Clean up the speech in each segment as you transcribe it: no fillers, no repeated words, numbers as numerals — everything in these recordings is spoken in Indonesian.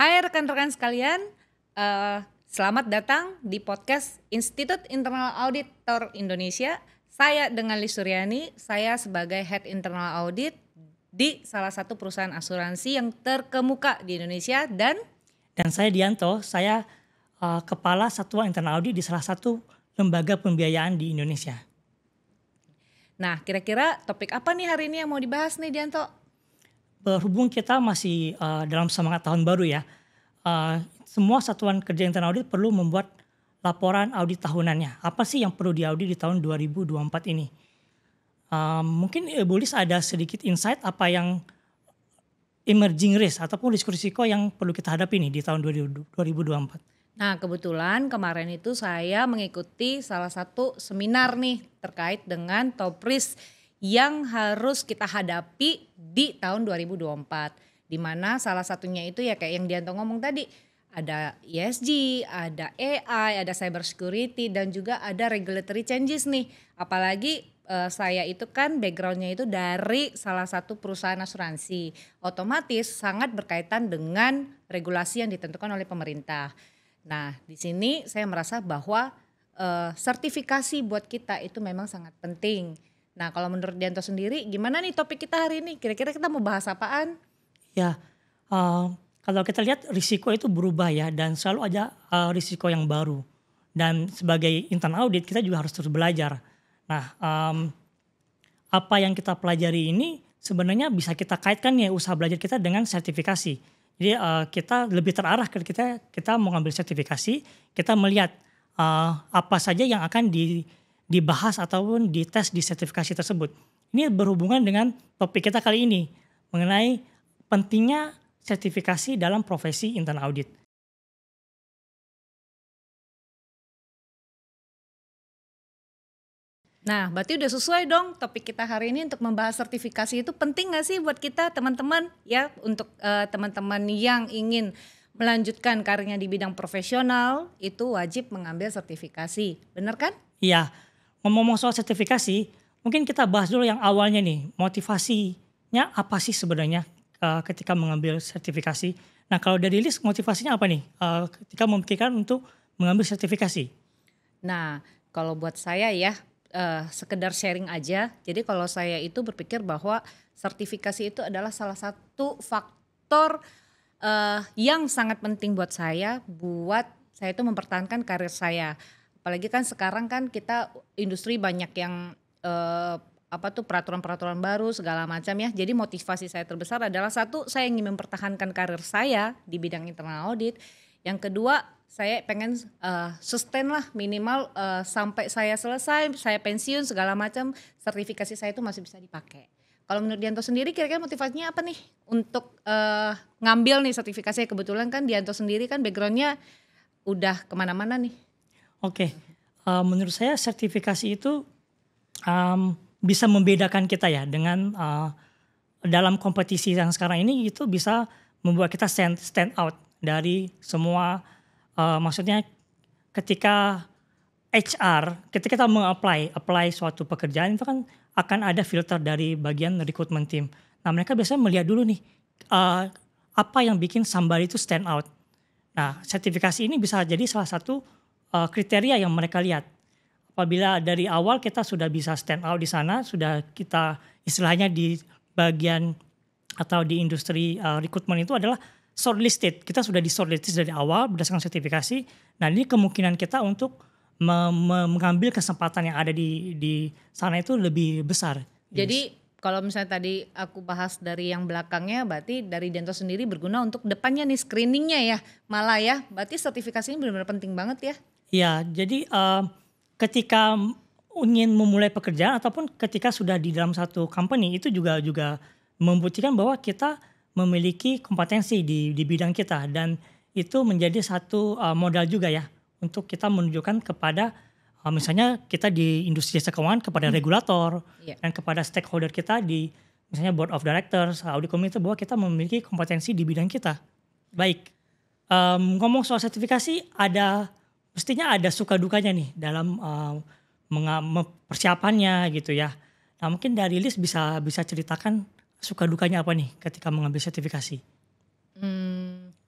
Hai rekan-rekan sekalian, selamat datang di podcast Institut Internal Auditor Indonesia. Saya dengan Lis Suryani, saya sebagai Head Internal Audit di salah satu perusahaan asuransi yang terkemuka di Indonesia dan saya Dianto, saya Kepala Satuan Internal Audit di salah satu lembaga pembiayaan di Indonesia. Nah, kira-kira topik apa nih hari ini yang mau dibahas nih Dianto? Berhubung kita masih dalam semangat tahun baru ya, semua satuan kerja internal audit perlu membuat laporan audit tahunannya. Apa sih yang perlu diaudit di tahun 2024 ini? Mungkin Bu Lis ada sedikit insight apa yang emerging risk ataupun risiko yang perlu kita hadapi nih di tahun 2024. Nah, kebetulan kemarin itu saya mengikuti salah satu seminar nih terkait dengan top risk yang harus kita hadapi di tahun 2024. Di mana salah satunya itu ya kayak yang Dianto ngomong tadi, ada ESG, ada AI, ada cyber security dan juga ada regulatory changes nih. Apalagi saya itu kan backgroundnya itu dari salah satu perusahaan asuransi. Otomatis sangat berkaitan dengan regulasi yang ditentukan oleh pemerintah. Nah, di sini saya merasa bahwa sertifikasi buat kita itu memang sangat penting. Nah, kalau menurut Dianto sendiri, gimana nih topik kita hari ini? Kira-kira kita mau bahas apaan? Ya, kalau kita lihat risiko itu berubah ya dan selalu ada risiko yang baru. Dan sebagai internal audit kita juga harus terus belajar. Nah, apa yang kita pelajari ini sebenarnya bisa kita kaitkan ya usaha belajar kita dengan sertifikasi. Jadi kita lebih terarah ke kita mau ngambil sertifikasi, kita melihat apa saja yang akan dibahas ataupun dites di sertifikasi tersebut. Ini berhubungan dengan topik kita kali ini mengenai pentingnya sertifikasi dalam profesi internal audit. Nah, berarti udah sesuai dong topik kita hari ini untuk membahas sertifikasi itu penting gak sih buat kita teman-teman ya, untuk teman-teman yang ingin melanjutkan karirnya di bidang profesional itu wajib mengambil sertifikasi, benar kan? Iya, ngomong-ngomong soal sertifikasi, mungkin kita bahas dulu yang awalnya nih, motivasinya apa sih sebenarnya ketika mengambil sertifikasi. Nah kalau dari Lis motivasinya apa nih ketika memikirkan untuk mengambil sertifikasi? Nah, kalau buat saya ya, sekedar sharing aja. Jadi kalau saya itu berpikir bahwa sertifikasi itu adalah salah satu faktor yang sangat penting buat saya itu mempertahankan karir saya. Apalagi kan sekarang kan kita industri banyak yang peraturan-peraturan baru segala macam ya. Jadi motivasi saya terbesar adalah satu, saya ingin mempertahankan karir saya di bidang internal audit. Yang kedua, saya pengen sustain lah minimal sampai saya selesai, saya pensiun segala macam, sertifikasi saya itu masih bisa dipakai. Kalau menurut Dianto sendiri kira-kira motivasinya apa nih untuk ngambil nih sertifikasi? Kebetulan kan Dianto sendiri kan backgroundnya udah kemana-mana nih. Oke, menurut saya sertifikasi itu bisa membedakan kita ya dengan dalam kompetisi yang sekarang ini itu bisa membuat kita stand out dari semua. Maksudnya ketika ketika kita apply suatu pekerjaan itu kan akan ada filter dari bagian recruitment team. Nah mereka biasanya melihat dulu nih apa yang bikin somebody itu stand out. Nah sertifikasi ini bisa jadi salah satu kriteria yang mereka lihat. Apabila dari awal kita sudah bisa stand out di sana, sudah kita istilahnya di bagian atau di industri recruitment itu adalah shortlisted. Kita sudah di shortlisted dari awal berdasarkan sertifikasi. Nah ini kemungkinan kita untuk mengambil kesempatan yang ada di sana itu lebih besar. Jadi kalau misalnya tadi aku bahas dari yang belakangnya, berarti dari Dianto sendiri berguna untuk depannya nih screeningnya ya, malah ya. Berarti sertifikasi ini benar-benar penting banget ya. Iya, jadi ketika ingin memulai pekerjaan ataupun ketika sudah di dalam satu company itu juga membuktikan bahwa kita memiliki kompetensi di bidang kita dan itu menjadi satu modal juga ya untuk kita menunjukkan kepada misalnya kita di industri jasa keuangan kepada regulator dan kepada stakeholder kita di misalnya board of directors, audit committee bahwa kita memiliki kompetensi di bidang kita. Baik, ngomong soal sertifikasi mestinya ada suka dukanya nih dalam persiapannya gitu ya. Nah mungkin dari Lis bisa ceritakan suka dukanya apa nih ketika mengambil sertifikasi?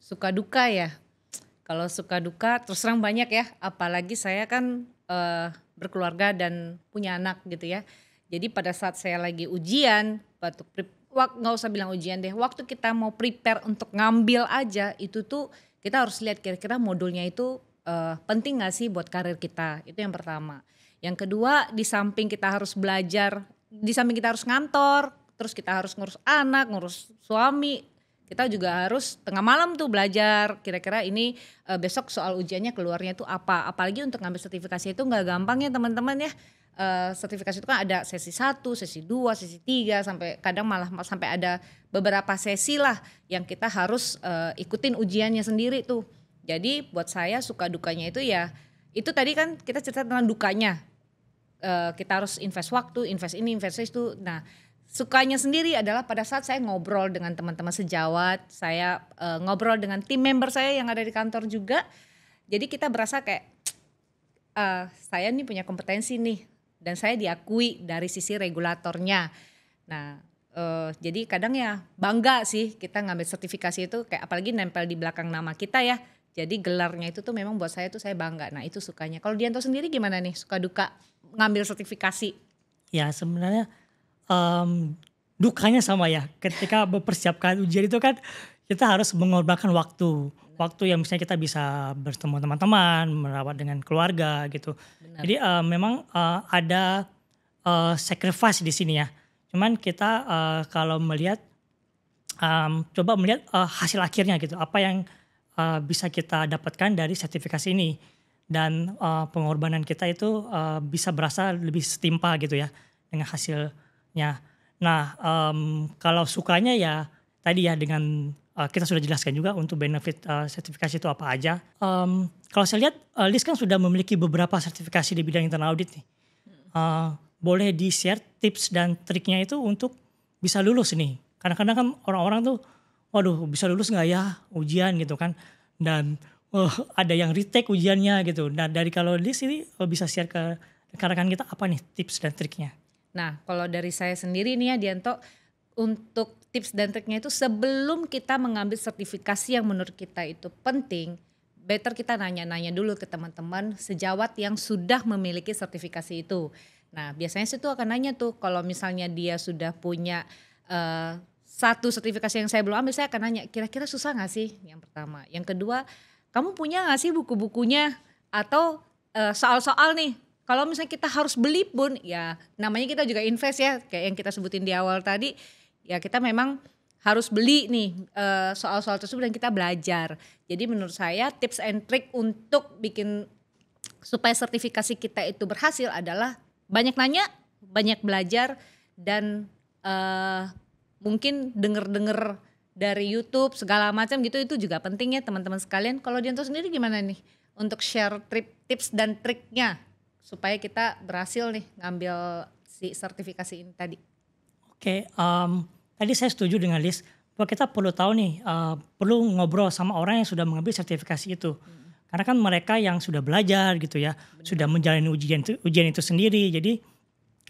Suka duka ya. Kalau suka duka terus terang banyak ya, apalagi saya kan berkeluarga dan punya anak gitu ya. Jadi pada saat saya lagi ujian, nggak usah bilang ujian deh, waktu kita mau prepare untuk ngambil aja itu tuh kita harus lihat kira-kira modulnya itu penting nggak sih buat karir kita, itu yang pertama. Yang kedua, di samping kita harus belajar, di samping kita harus ngantor, terus kita harus ngurus anak, ngurus suami, kita juga harus tengah malam tuh belajar kira-kira ini besok soal ujiannya keluarnya tuh apa. Apalagi untuk ngambil sertifikasi itu nggak gampang ya teman-teman ya. Sertifikasi itu kan ada sesi 1, sesi 2, sesi 3 sampai kadang malah sampai ada beberapa sesi lah yang kita harus ikutin ujiannya sendiri tuh. Jadi buat saya suka dukanya itu ya itu tadi kan kita cerita tentang dukanya. Kita harus invest waktu, invest ini, invest itu. Nah, sukanya sendiri adalah pada saat saya ngobrol dengan teman-teman sejawat, saya ngobrol dengan tim member saya yang ada di kantor juga. Jadi kita berasa kayak saya nih punya kompetensi nih dan saya diakui dari sisi regulatornya. Nah, jadi kadang ya bangga sih kita ngambil sertifikasi itu kayak apalagi nempel di belakang nama kita ya. Jadi gelarnya itu tuh memang buat saya tuh saya bangga. Nah, itu sukanya. Kalau Dianto sendiri gimana nih suka duka ngambil sertifikasi? Ya sebenarnya dukanya sama ya, ketika mempersiapkan ujian itu kan kita harus mengorbankan waktu. Waktu yang misalnya kita bisa bertemu teman-teman, merawat dengan keluarga gitu. Benar. Jadi memang ada sacrifice di sini ya. Cuman kita kalau melihat, coba melihat hasil akhirnya gitu. Apa yang bisa kita dapatkan dari sertifikasi ini. Dan pengorbanan kita itu bisa berasa lebih setimpal gitu ya dengan hasilnya. Nah, kalau sukanya ya tadi ya dengan kita sudah jelaskan juga untuk benefit sertifikasi itu apa aja. Kalau saya lihat Liz kan sudah memiliki beberapa sertifikasi di bidang internal audit nih. Boleh di-share tips dan triknya itu untuk bisa lulus nih. Kadang-kadang kan orang-orang tuh, waduh bisa lulus nggak ya ujian gitu kan. Dan ada yang retake ujiannya gitu. Nah dari kalau Liz ini bisa share ke rekan-rekan kita apa nih tips dan triknya? Nah, kalau dari saya sendiri nih ya Dianto, untuk tips dan triknya itu sebelum kita mengambil sertifikasi yang menurut kita itu penting, better kita nanya-nanya dulu ke teman-teman sejawat yang sudah memiliki sertifikasi itu. Nah, biasanya situ akan nanya tuh kalau misalnya dia sudah punya satu sertifikasi yang saya belum ambil, saya akan nanya kira-kira susah gak sih? Yang pertama. Yang kedua, kamu punya gak sih buku-bukunya atau soal-soal nih? Kalau misalnya kita harus beli pun ya namanya kita juga invest ya kayak yang kita sebutin di awal tadi ya kita memang harus beli nih soal-soal tersebut dan kita belajar. Jadi menurut saya tips and trick untuk bikin supaya sertifikasi kita itu berhasil adalah banyak nanya, banyak belajar dan mungkin denger-denger dari YouTube segala macam gitu itu juga penting ya teman-teman sekalian. Kalau Dianto sendiri gimana nih untuk share tips dan triknya supaya kita berhasil nih ngambil si sertifikasi ini tadi? Oke, tadi saya setuju dengan Liz bahwa kita perlu tahu nih, perlu ngobrol sama orang yang sudah mengambil sertifikasi itu. Karena kan mereka yang sudah belajar gitu ya, sudah menjalani ujian itu sendiri. Jadi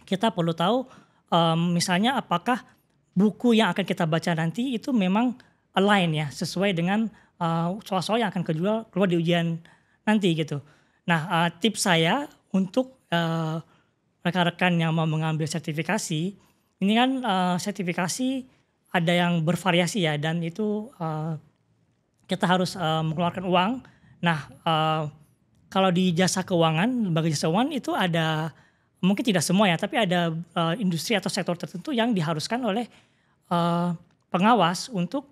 kita perlu tahu misalnya apakah buku yang akan kita baca nanti itu memang align ya, sesuai dengan soal-soal yang akan keluar di ujian nanti gitu. Nah, tips saya untuk rekan-rekan yang mau mengambil sertifikasi, ini kan sertifikasi ada yang bervariasi ya dan itu kita harus mengeluarkan uang. Nah, kalau di jasa keuangan, lembaga jasa keuangan itu ada, mungkin tidak semua ya, tapi ada industri atau sektor tertentu yang diharuskan oleh pengawas untuk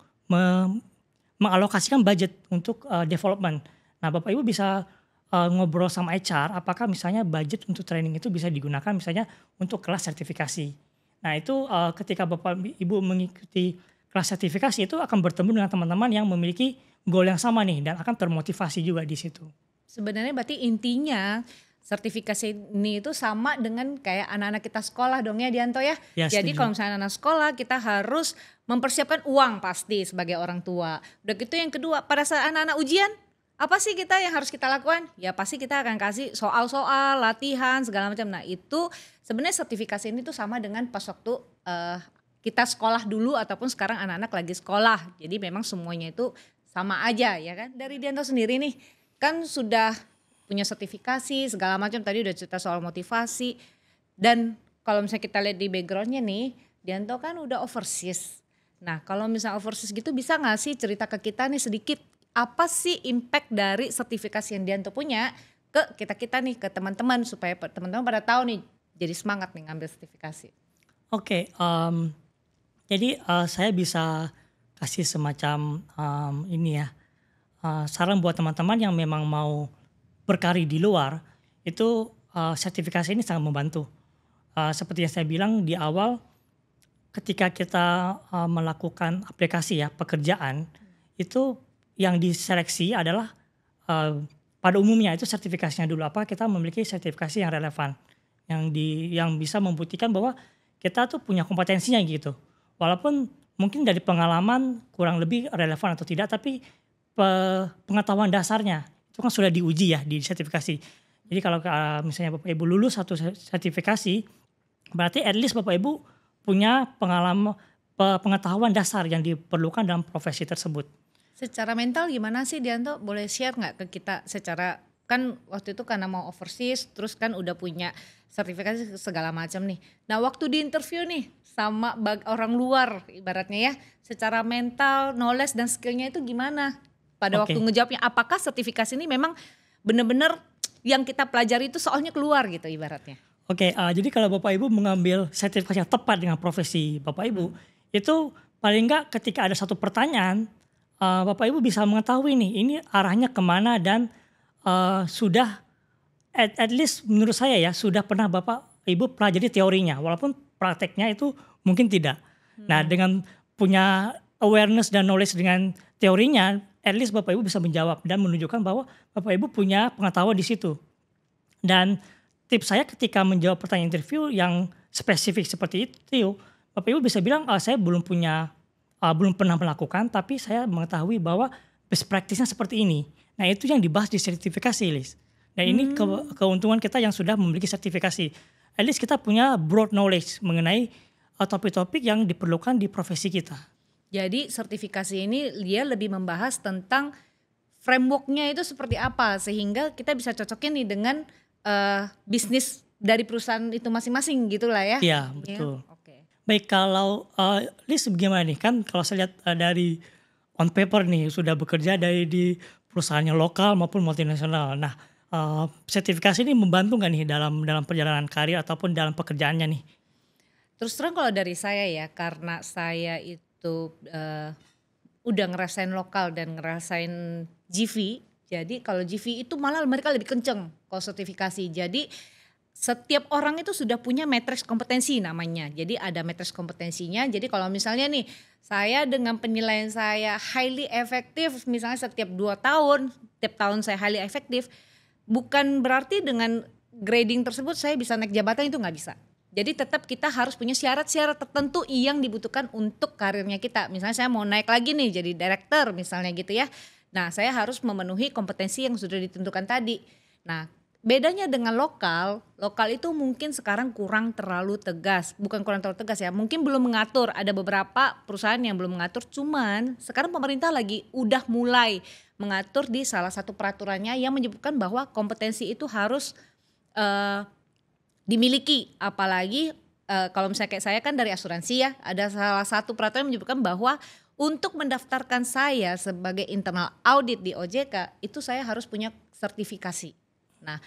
mengalokasikan budget untuk development. Nah, Bapak Ibu bisa ngobrol sama HR apakah misalnya budget untuk training itu bisa digunakan misalnya untuk kelas sertifikasi. Nah itu ketika Bapak Ibu mengikuti kelas sertifikasi itu akan bertemu dengan teman-teman yang memiliki goal yang sama nih dan akan termotivasi juga di situ. Sebenarnya berarti intinya sertifikasi ini itu sama dengan kayak anak-anak kita sekolah dong ya Dianto ya. Jadi kalau misalnya anak sekolah kita harus mempersiapkan uang pasti sebagai orang tua. Udah gitu yang kedua pada saat anak-anak ujian apa sih kita yang harus kita lakukan? Ya pasti kita akan kasih soal-soal, latihan segala macam. Nah itu sebenarnya sertifikasi ini tuh sama dengan pas waktu kita sekolah dulu ataupun sekarang anak-anak lagi sekolah. Jadi memang semuanya itu sama aja ya kan. Dari Dianto sendiri nih kan sudah punya sertifikasi segala macam, tadi udah cerita soal motivasi. Dan kalau misalnya kita lihat di backgroundnya nih, Dianto kan udah overseas. Nah kalau misalnya overseas gitu bisa gak sih cerita ke kita nih sedikit, apa sih impact dari sertifikasi yang Dianto punya ke kita-kita nih, ke teman-teman, supaya teman-teman pada tahu nih, jadi semangat nih ngambil sertifikasi. Oke, jadi saya bisa kasih semacam ini ya, saran buat teman-teman yang memang mau berkarir di luar, itu sertifikasi ini sangat membantu. Seperti yang saya bilang di awal, ketika kita melakukan aplikasi ya pekerjaan, itu yang diseleksi adalah pada umumnya itu sertifikasinya dulu, apa kita memiliki sertifikasi yang relevan, yang bisa membuktikan bahwa kita tuh punya kompetensinya gitu. Walaupun mungkin dari pengalaman kurang lebih relevan atau tidak, tapi pengetahuan dasarnya itu kan sudah diuji ya di sertifikasi. Jadi kalau misalnya Bapak Ibu lulus satu sertifikasi, berarti at least Bapak Ibu punya pengetahuan dasar yang diperlukan dalam profesi tersebut. Secara mental gimana sih Dianto? Boleh share nggak ke kita secara, kan waktu itu karena mau overseas terus kan udah punya sertifikasi segala macam nih. Nah waktu di interview nih sama orang luar ibaratnya ya, secara mental, knowledge dan skillnya itu gimana? Pada waktu ngejawabnya, apakah sertifikasi ini memang benar-benar yang kita pelajari itu soalnya keluar gitu ibaratnya? Jadi kalau Bapak Ibu mengambil sertifikasi yang tepat dengan profesi Bapak Ibu, itu paling enggak ketika ada satu pertanyaan, Bapak Ibu bisa mengetahui nih ini arahnya kemana, dan sudah at least menurut saya ya sudah pernah Bapak Ibu pelajari teorinya, walaupun prakteknya itu mungkin tidak. Nah dengan punya awareness dan knowledge dengan teorinya, at least Bapak Ibu bisa menjawab dan menunjukkan bahwa Bapak Ibu punya pengetahuan di situ. Dan tips saya ketika menjawab pertanyaan interview yang spesifik seperti itu, Bapak Ibu bisa bilang saya belum pernah melakukan, tapi saya mengetahui bahwa best practice-nya seperti ini. Nah itu yang dibahas di sertifikasi, Liz. Nah ini keuntungan kita yang sudah memiliki sertifikasi. At least kita punya broad knowledge mengenai topik-topik yang diperlukan di profesi kita. Jadi sertifikasi ini dia lebih membahas tentang framework-nya itu seperti apa, sehingga kita bisa cocokin nih dengan bisnis dari perusahaan itu masing-masing gitulah ya. Iya betul. Ya? Okay. Baik, kalau Liz bagaimana nih, kan kalau saya lihat dari on paper nih sudah bekerja di perusahaan yang lokal maupun multinasional. Nah sertifikasi ini membantu nggak nih dalam perjalanan karir ataupun dalam pekerjaannya nih? Terus terang kalau dari saya ya, karena saya itu udah ngerasain lokal dan ngerasain GV. Jadi kalau GV itu malah mereka lebih kenceng kalau sertifikasi. Jadi setiap orang itu sudah punya matriks kompetensi namanya. Jadi ada matriks kompetensinya. Jadi kalau misalnya nih saya dengan penilaian saya highly efektif, misalnya setiap 2 tahun, tiap tahun saya highly efektif, bukan berarti dengan grading tersebut saya bisa naik jabatan, itu nggak bisa. Jadi tetap kita harus punya syarat-syarat tertentu yang dibutuhkan untuk karirnya kita. Misalnya saya mau naik lagi nih jadi director misalnya gitu ya. Nah saya harus memenuhi kompetensi yang sudah ditentukan tadi. Nah bedanya dengan lokal itu mungkin sekarang kurang terlalu tegas. Bukan kurang terlalu tegas ya, mungkin belum mengatur. Ada beberapa perusahaan yang belum mengatur, cuman sekarang pemerintah lagi udah mulai mengatur di salah satu peraturannya yang menyebutkan bahwa kompetensi itu harus dimiliki. Apalagi kalau misalnya kayak saya kan dari asuransi ya, ada salah satu peraturan yang menyebutkan bahwa untuk mendaftarkan saya sebagai internal audit di OJK itu saya harus punya sertifikasi. Nah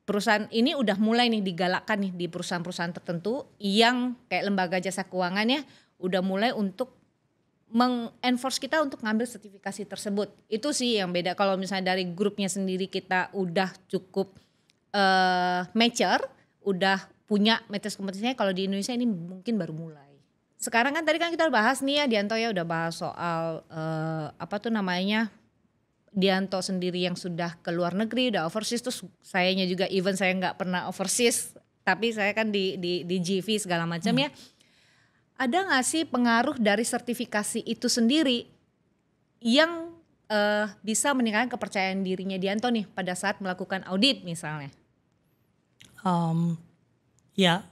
perusahaan ini udah mulai nih digalakkan nih di perusahaan-perusahaan tertentu yang kayak lembaga jasa keuangan ya, udah mulai untuk mengenforce kita untuk ngambil sertifikasi tersebut. Itu sih yang beda. Kalau misalnya dari grupnya sendiri kita udah cukup mature, udah punya matriks kompetensinya, kalau di Indonesia ini mungkin baru mulai. Sekarang kan tadi kan kita bahas nih ya, Dianto ya udah bahas soal Dianto sendiri yang sudah ke luar negeri, udah overseas, terus sayanya juga even saya nggak pernah overseas, tapi saya kan di GV segala macam ya. Ada nggak sih pengaruh dari sertifikasi itu sendiri yang bisa meningkatkan kepercayaan dirinya Dianto nih pada saat melakukan audit misalnya? Ya,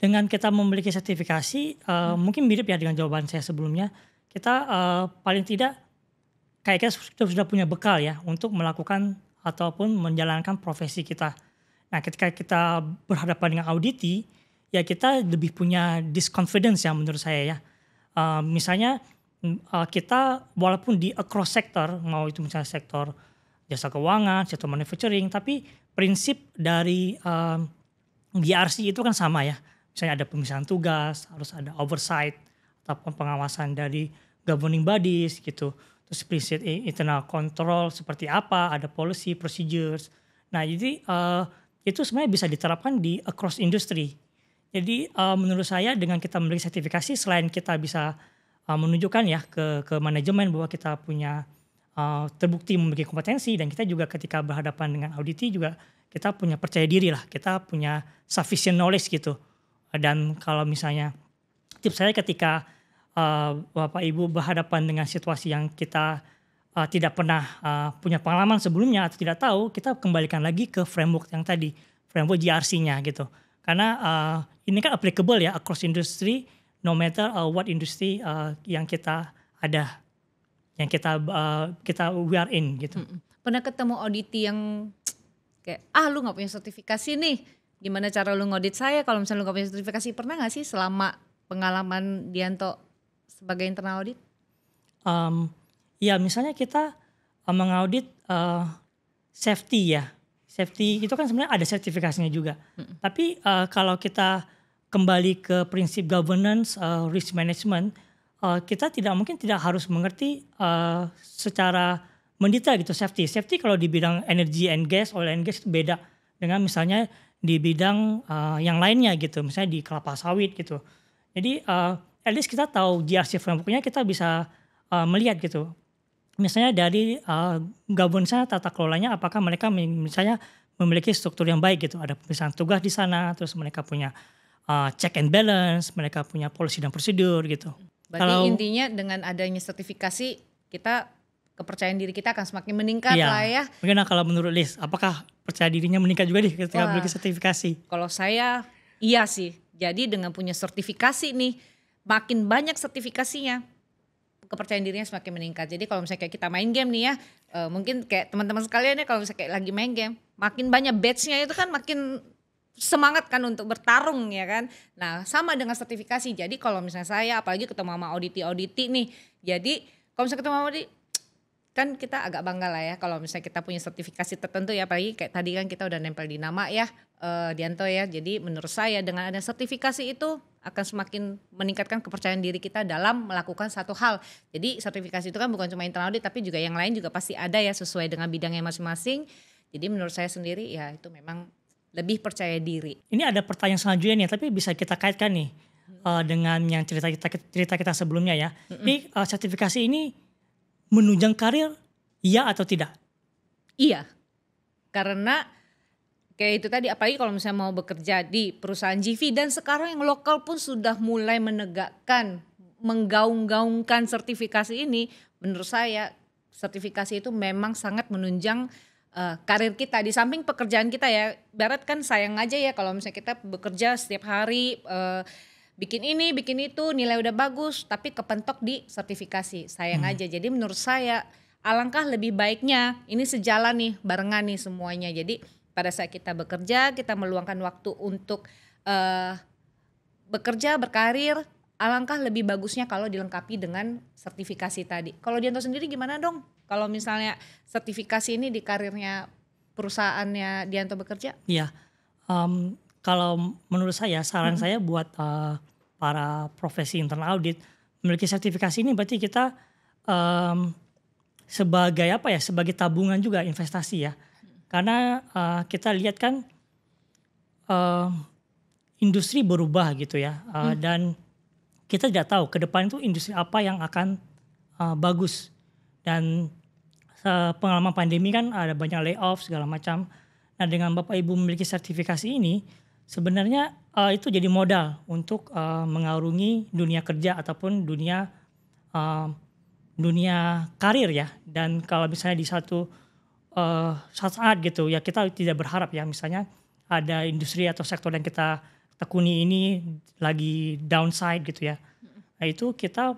dengan kita memiliki sertifikasi mungkin mirip ya dengan jawaban saya sebelumnya. Kita paling tidak kayak kita sudah punya bekal ya untuk melakukan ataupun menjalankan profesi kita. Nah, ketika kita berhadapan dengan auditi, ya kita lebih punya this confidence ya menurut saya ya. Misalnya kita walaupun di across sector, mau itu misalnya sektor jasa keuangan, sektor manufacturing, tapi prinsip dari GRC itu kan sama ya. Misalnya ada pemisahan tugas, harus ada oversight ataupun pengawasan dari governing bodies gitu. Terus prinsip internal control seperti apa, ada policy, procedures. Nah, jadi itu sebenarnya bisa diterapkan di across industry. Jadi menurut saya dengan kita memiliki sertifikasi, selain kita bisa menunjukkan ya ke manajemen bahwa kita punya terbukti memiliki kompetensi, dan kita juga ketika berhadapan dengan auditi juga kita punya percaya diri lah, kita punya sufficient knowledge gitu. Dan kalau misalnya tips saya ketika Bapak Ibu berhadapan dengan situasi yang kita tidak pernah punya pengalaman sebelumnya atau tidak tahu, kita kembalikan lagi ke framework yang tadi, framework GRC-nya gitu. Karena ini kan applicable ya across industry, no matter what industry yang kita ada, yang kita we are in gitu. Pernah ketemu auditi yang kayak lu nggak punya sertifikasi nih, gimana cara lu ngaudit saya kalau misalnya lu nggak punya sertifikasi? Pernah nggak sih selama pengalaman Dianto sebagai internal audit? Ya misalnya kita mengaudit safety ya. Safety itu kan sebenarnya ada sertifikasinya juga. Tapi kalau kita kembali ke prinsip governance, risk management, kita tidak harus mengerti secara mendetail gitu safety. Safety kalau di bidang energy and gas, oil and gas itu beda dengan misalnya di bidang yang lainnya gitu. Misalnya di kelapa sawit gitu. Jadi at least kita tahu GRC framework-nya, kita bisa melihat gitu. Misalnya dari governance-nya, tata kelolanya, apakah mereka misalnya memiliki struktur yang baik gitu. Ada pemisahan tugas di sana, terus mereka punya check and balance, mereka punya policy dan prosedur gitu. Berarti intinya dengan adanya sertifikasi, kita kepercayaan diri kita akan semakin meningkat lah ya. Mungkin kalau menurut Liz, apakah percaya dirinya meningkat juga nih ketika memiliki sertifikasi? Kalau saya iya sih. Jadi dengan punya sertifikasi nih, makin banyak sertifikasinya, kepercayaan dirinya semakin meningkat. Jadi kalau misalnya kayak kita main game nih ya, mungkin kayak teman-teman sekalian ya kalau misalnya kayak lagi main game, makin banyak badge-nya itu kan makin semangat kan untuk bertarung ya kan. Nah sama dengan sertifikasi. Jadi kalau misalnya saya apalagi ketemu sama auditi nih, jadi kalau misalnya ketemu sama audit, kan kita agak bangga lah ya kalau misalnya kita punya sertifikasi tertentu ya, apalagi kayak tadi kan kita udah nempel di nama ya, Dianto ya. Jadi menurut saya dengan ada sertifikasi itu akan semakin meningkatkan kepercayaan diri kita dalam melakukan satu hal. Jadi sertifikasi itu kan bukan cuma internal audit, tapi juga yang lain juga pasti ada ya sesuai dengan bidangnya masing-masing. Jadi menurut saya sendiri ya itu memang lebih percaya diri. Ini ada pertanyaan selanjutnya nih, tapi bisa kita kaitkan nih dengan yang cerita kita sebelumnya ya. Ini sertifikasi ini menunjang karir, iya atau tidak? Iya, karena kayak itu tadi, apalagi kalau misalnya mau bekerja di perusahaan GV, dan sekarang yang lokal pun sudah mulai menegakkan, menggaung-gaungkan sertifikasi ini. Menurut saya sertifikasi itu memang sangat menunjang karir kita di samping pekerjaan kita ya. Barat kan sayang aja ya kalau misalnya kita bekerja setiap hari, bikin ini, bikin itu, nilai udah bagus, tapi kepentok di sertifikasi, sayang aja. Jadi menurut saya alangkah lebih baiknya ini sejalan nih, barengan nih semuanya. Jadi pada saat kita bekerja, kita meluangkan waktu untuk bekerja, berkarir, alangkah lebih bagusnya kalau dilengkapi dengan sertifikasi tadi. Kalau Dianto sendiri gimana dong? Kalau misalnya sertifikasi ini di karirnya perusahaannya Dianto bekerja? Iya, kalau menurut saya, saran saya buat para profesi internal audit, memiliki sertifikasi ini berarti kita sebagai apa ya, sebagai tabungan juga, investasi ya. Karena kita lihat kan industri berubah gitu ya, dan kita tidak tahu ke depan itu industri apa yang akan bagus. Dan pengalaman pandemi kan ada banyak layoff segala macam. Nah dengan Bapak Ibu memiliki sertifikasi ini, sebenarnya itu jadi modal untuk mengarungi dunia kerja ataupun dunia karir ya. Dan kalau misalnya di satu saat gitu ya, kita tidak berharap ya misalnya ada industri atau sektor yang kita tekuni ini lagi downside gitu ya. Nah itu kita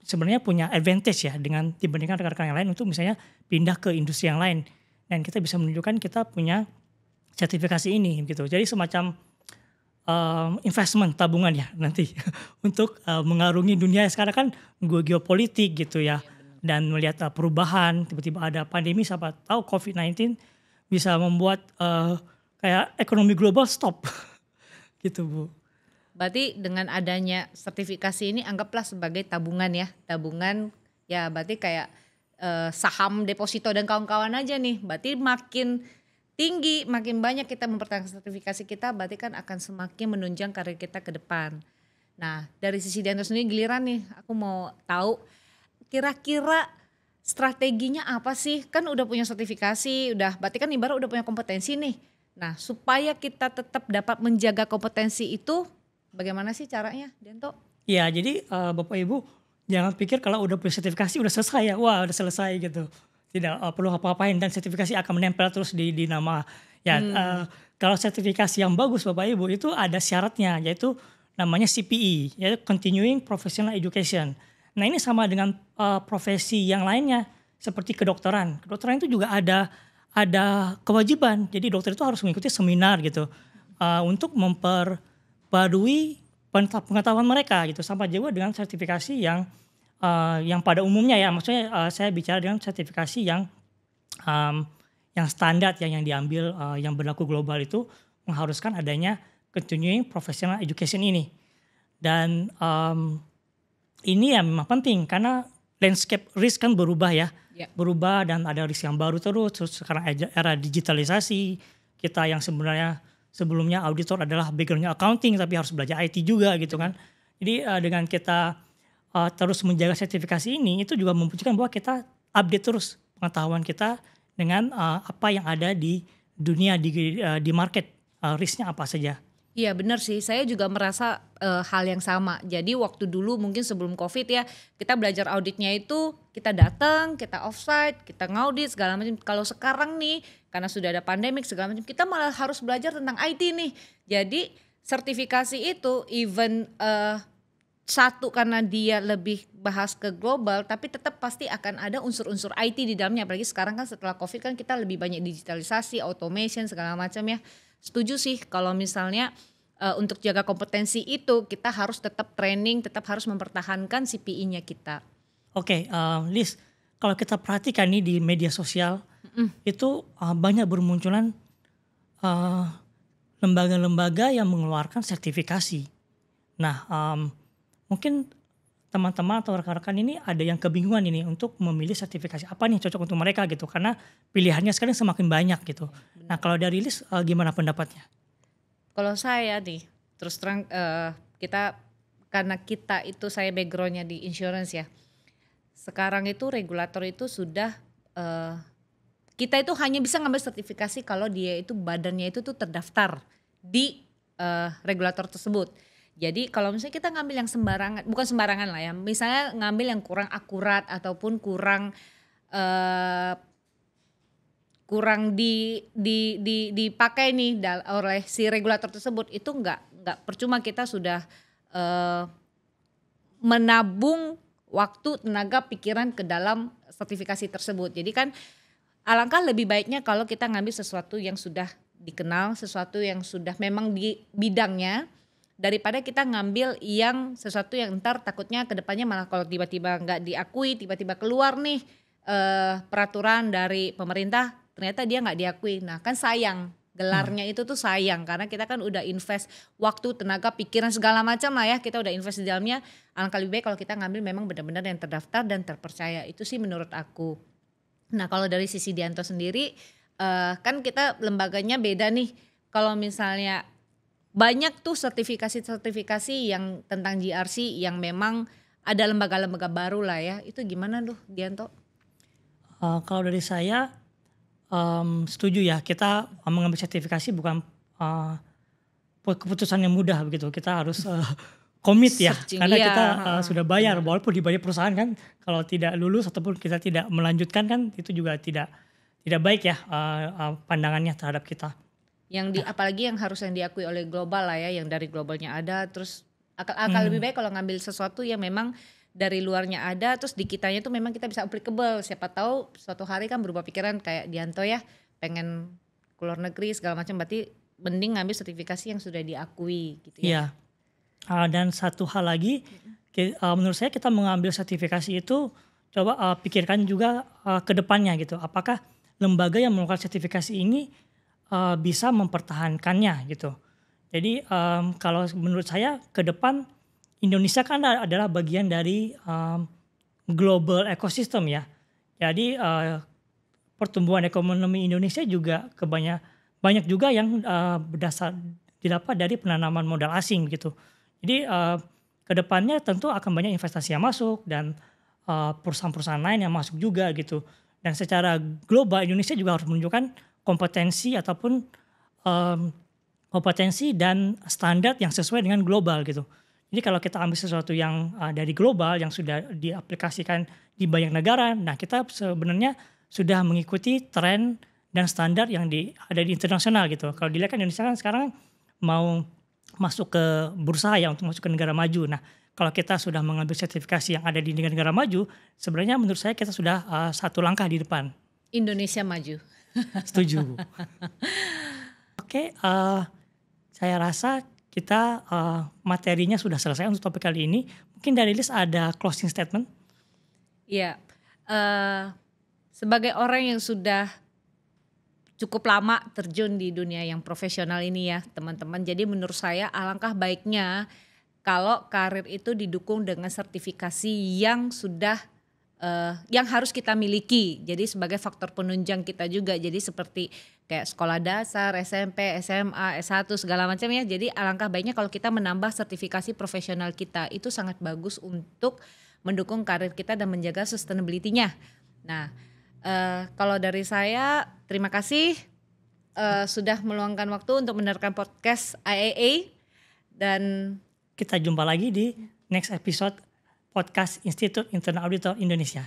sebenarnya punya advantage ya dengan dibandingkan rekan-rekan yang lain untuk misalnya pindah ke industri yang lain, dan kita bisa menunjukkan kita punya sertifikasi ini gitu. Jadi semacam investment tabungan ya nanti untuk mengarungi dunia sekarang kan geopolitik gitu ya, dan melihat perubahan tiba-tiba ada pandemi, siapa tahu COVID-19 bisa membuat kayak ekonomi global stop gitu Bu. Berarti dengan adanya sertifikasi ini anggaplah sebagai tabungan ya. Tabungan ya berarti kayak saham deposito dan kawan-kawan aja nih. Berarti makin tinggi, makin banyak kita mempertahankan sertifikasi kita, berarti kan akan semakin menunjang karir kita ke depan. Nah, dari sisi Dianto sendiri giliran nih, aku mau tahu kira-kira strateginya apa sih? Kan udah punya sertifikasi, berarti kan ibarat udah punya kompetensi nih. Nah, supaya kita tetap dapat menjaga kompetensi itu, bagaimana sih caranya, Dianto? Ya, jadi Bapak Ibu jangan pikir kalau udah punya sertifikasi udah selesai ya, wah udah selesai gitu. Tidak perlu apa-apain dan sertifikasi akan menempel terus di nama. Ya, kalau sertifikasi yang bagus Bapak Ibu itu ada syaratnya, yaitu namanya CPE, yaitu Continuing Professional Education. Nah ini sama dengan profesi yang lainnya seperti kedokteran. Kedokteran itu juga ada kewajiban. Jadi dokter itu harus mengikuti seminar gitu untuk memperbarui pengetahuan mereka gitu, sama juga dengan sertifikasi yang pada umumnya ya, maksudnya saya bicara dengan sertifikasi yang standar yang diambil yang berlaku global itu mengharuskan adanya continuing professional education ini. Dan ini ya memang penting karena landscape risk kan berubah ya, berubah dan ada risk yang baru terus sekarang era digitalisasi, kita yang sebenarnya sebelumnya auditor adalah backgroundnya accounting tapi harus belajar IT juga gitu kan. Jadi dengan kita terus menjaga sertifikasi ini itu juga membuktikan bahwa kita update terus pengetahuan kita dengan apa yang ada di dunia di market, risknya apa saja. Iya benar sih, saya juga merasa hal yang sama. Jadi waktu dulu mungkin sebelum COVID ya, kita belajar auditnya itu kita datang, kita offsite, kita ngaudit segala macam. Kalau sekarang nih karena sudah ada pandemik segala macam, kita malah harus belajar tentang IT nih. Jadi sertifikasi itu even satu karena dia lebih bahas ke global, tapi tetap pasti akan ada unsur-unsur IT di dalamnya. Apalagi sekarang kan setelah COVID kan kita lebih banyak digitalisasi, automation segala macam ya. Setuju sih kalau misalnya untuk jaga kompetensi itu kita harus tetap training, tetap harus mempertahankan CPI-nya kita. Oke, Liz, kalau kita perhatikan nih di media sosial itu banyak bermunculan lembaga-lembaga yang mengeluarkan sertifikasi. Nah, mungkin teman-teman atau rekan-rekan ini ada yang kebingungan ini untuk memilih sertifikasi apa nih cocok untuk mereka gitu, karena pilihannya sekarang semakin banyak gitu. Nah kalau dari Liz gimana pendapatnya? Kalau saya nih terus terang karena kita itu saya backgroundnya di insurance ya. Sekarang itu regulator itu sudah kita itu hanya bisa ngambil sertifikasi kalau dia itu badannya itu tuh terdaftar di regulator tersebut. Jadi kalau misalnya kita ngambil yang sembarangan, bukan sembarangan lah ya, misalnya ngambil yang kurang akurat ataupun kurang dipakai nih oleh si regulator tersebut, itu nggak percuma kita sudah menabung waktu, tenaga, pikiran ke dalam sertifikasi tersebut. Jadi kan alangkah lebih baiknya kalau kita ngambil sesuatu yang sudah dikenal, sesuatu yang sudah memang di bidangnya, daripada kita ngambil yang sesuatu yang ntar takutnya kedepannya malah kalau tiba-tiba nggak diakui, tiba-tiba keluar nih peraturan dari pemerintah ternyata dia nggak diakui. Nah kan sayang, gelarnya itu tuh sayang karena kita kan udah invest waktu, tenaga, pikiran segala macam lah ya, kita udah invest di dalamnya. Alangkah lebih baik kalau kita ngambil memang benar-benar yang terdaftar dan terpercaya, itu sih menurut aku. Nah kalau dari sisi Dianto sendiri kan kita lembaganya beda nih. Kalau misalnya banyak tuh sertifikasi yang tentang GRC yang memang ada lembaga-lembaga baru lah ya. Itu gimana tuh Dianto? Kalau dari saya setuju ya, kita mengambil sertifikasi bukan keputusan yang mudah begitu. Kita harus komit ya, karena kita sudah bayar, walaupun dibayar perusahaan kan. Kalau tidak lulus ataupun kita tidak melanjutkan kan itu juga tidak baik ya pandangannya terhadap kita. Apalagi yang harus yang diakui oleh global lah ya, yang dari globalnya ada, terus akan lebih baik kalau ngambil sesuatu yang memang dari luarnya ada, terus di kitanya tuh memang kita bisa applicable. Siapa tahu suatu hari kan berubah pikiran kayak Dianto ya, pengen keluar negeri segala macam, berarti mending ngambil sertifikasi yang sudah diakui gitu ya. Iya. Dan satu hal lagi, menurut saya kita mengambil sertifikasi itu coba pikirkan juga ke depannya gitu. Apakah lembaga yang mengeluarkan sertifikasi ini bisa mempertahankannya gitu. Jadi kalau menurut saya ke depan Indonesia kan adalah bagian dari global ecosystem ya. Jadi pertumbuhan ekonomi Indonesia juga banyak juga yang berdasar didapat dari penanaman modal asing gitu. Jadi ke depannya tentu akan banyak investasi yang masuk dan perusahaan-perusahaan lain yang masuk juga gitu. Dan secara global Indonesia juga harus menunjukkan kompetensi ataupun kompetensi dan standar yang sesuai dengan global gitu. Jadi kalau kita ambil sesuatu yang dari global yang sudah diaplikasikan di banyak negara, nah kita sebenarnya sudah mengikuti tren dan standar yang ada di internasional gitu. Kalau dilihat kan Indonesia kan sekarang mau masuk ke bursa ya untuk masuk ke negara maju. Nah kalau kita sudah mengambil sertifikasi yang ada di negara-negara maju, sebenarnya menurut saya kita sudah satu langkah di depan. Indonesia maju. Setuju. Oke, saya rasa kita materinya sudah selesai untuk topik kali ini. Mungkin dari Liz ada closing statement? Iya, sebagai orang yang sudah cukup lama terjun di dunia yang profesional ini ya teman-teman. Jadi menurut saya alangkah baiknya kalau karir itu didukung dengan sertifikasi yang sudah yang harus kita miliki. Jadi sebagai faktor penunjang kita juga. Jadi seperti kayak sekolah dasar, SMP, SMA, S1 segala macam ya. Jadi alangkah baiknya kalau kita menambah sertifikasi profesional kita. Itu sangat bagus untuk mendukung karir kita dan menjaga sustainability-nya. Nah, kalau dari saya terima kasih sudah meluangkan waktu untuk mendengarkan podcast IAA dan kita jumpa lagi di next episode podcast Institute Internal Auditor Indonesia.